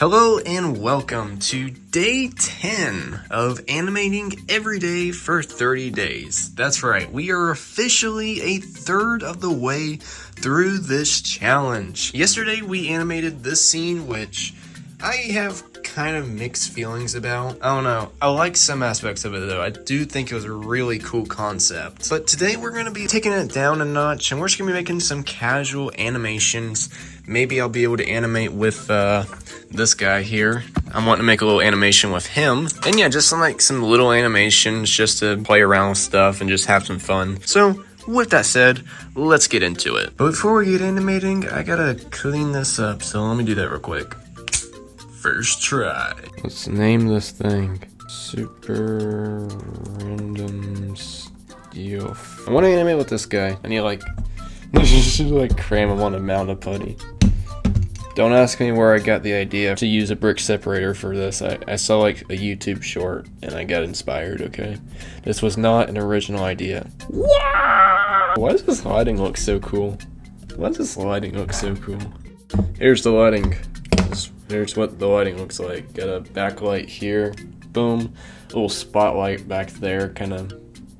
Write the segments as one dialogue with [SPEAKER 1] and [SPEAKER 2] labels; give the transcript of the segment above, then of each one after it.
[SPEAKER 1] Hello and welcome to day 10 of animating every day for 30 days. That's right, we are officially a third of the way through this challenge. Yesterday we animated this scene, which I have kind of mixed feelings about. I don't know, I like some aspects of it though. I do think it was a really cool concept. But today we're going to be taking it down a notch and we're just going to be making some casual animations. Maybe I'll be able to animate with this guy here. I'm wanting to make a little animation with him. And yeah, just some little animations just to play around with stuff and just have some fun. So with that said, let's get into it. But before we get animating, I gotta clean this up. So let me do that real quick. First try. Let's name this thing Super Random Stuff. I want to animate with this guy. I need like cram him on a mountain putty. Don't ask me where I got the idea to use a brick separator for this. I saw like a YouTube short and I got inspired, okay? This was not an original idea. Why does this lighting look so cool? Why does this lighting look so cool? Here's the lighting. Here's what the lighting looks like. Got a backlight here. Boom. A little spotlight back there, kind of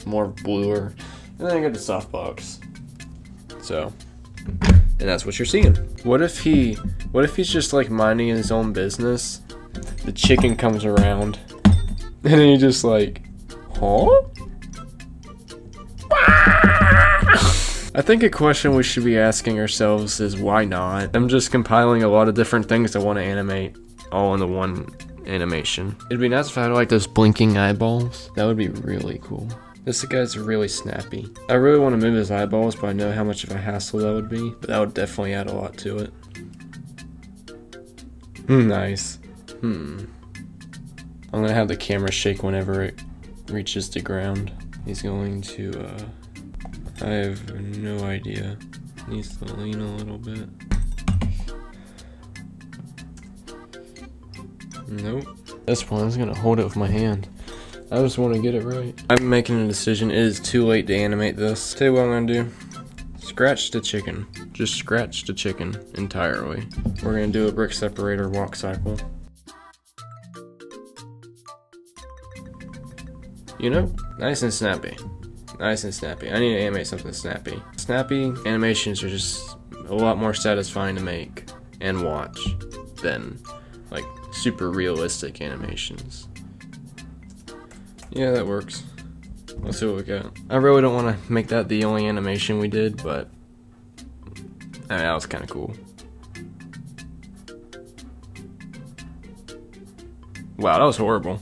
[SPEAKER 1] more bluer. And then I got the softbox. So, and that's what you're seeing. What if he's just like minding his own business? The chicken comes around, and then he just like, huh? I think a question we should be asking ourselves is why not? I'm just compiling a lot of different things I want to animate all into one animation. It'd be nice if I had like those blinking eyeballs. That would be really cool. This guy's really snappy. I really want to move his eyeballs, but I know how much of a hassle that would be. But that would definitely add a lot to it. Nice. I'm gonna have the camera shake whenever it reaches the ground. He's going to, I have no idea. Needs to lean a little bit. Nope. This one, I'm gonna hold it with my hand. I just want to get it right. I'm making a decision. It is too late to animate this. Tell you what I'm gonna do. Scratch the chicken. Just scratch the chicken entirely. We're gonna do a brick separator walk cycle. You know, nice and snappy. Nice and snappy. I need to animate something snappy. Snappy animations are just a lot more satisfying to make and watch than like super realistic animations. Yeah, that works. Let's see what we got. I really don't want to make that the only animation we did, but I mean, that was kind of cool. Wow, that was horrible.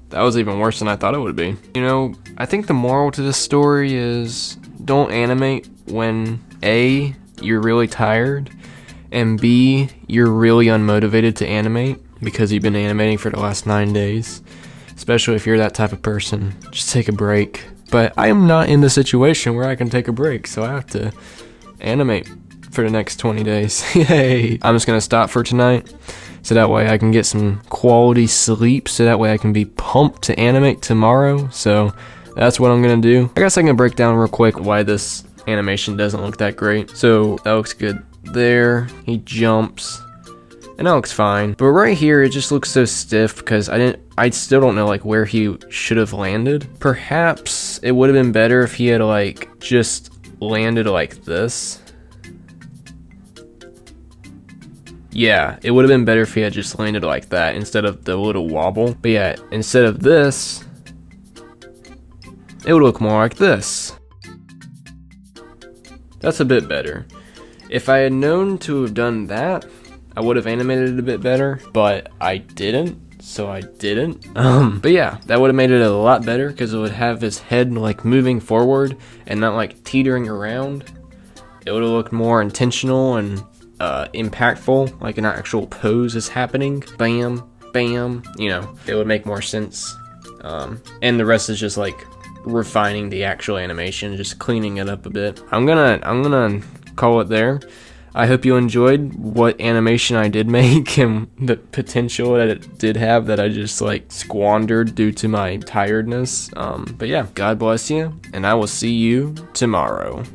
[SPEAKER 1] That was even worse than I thought it would be. You know, I think the moral to this story is don't animate when A, you're really tired, and B, you're really unmotivated to animate because you've been animating for the last 9 days. Especially if you're that type of person. Just take a break. But I am not in the situation where I can take a break, so I have to animate for the next 20 days. Yay! I'm just gonna stop for tonight, so that way I can get some quality sleep, so that way I can be pumped to animate tomorrow. So that's what I'm gonna do. I guess I can break down real quick why this animation doesn't look that great. So that looks good there. He jumps. And that looks fine. But right here, it just looks so stiff because I still don't know like where he should have landed. Perhaps it would have been better if he had like just landed like this. Yeah, it would have been better if he had just landed like that instead of the little wobble. But yeah, instead of this, it would look more like this. That's a bit better. If I had known to have done that, I would have animated it a bit better, but I didn't, so I didn't. But yeah, that would have made it a lot better because it would have his head like moving forward and not like teetering around. It would have looked more intentional and impactful, like an actual pose is happening. Bam, bam, you know, it would make more sense. And the rest is just like refining the actual animation, just cleaning it up a bit. I'm gonna call it there. I hope you enjoyed what animation I did make and the potential that it did have that I just like squandered due to my tiredness. But yeah, God bless you, and I will see you tomorrow.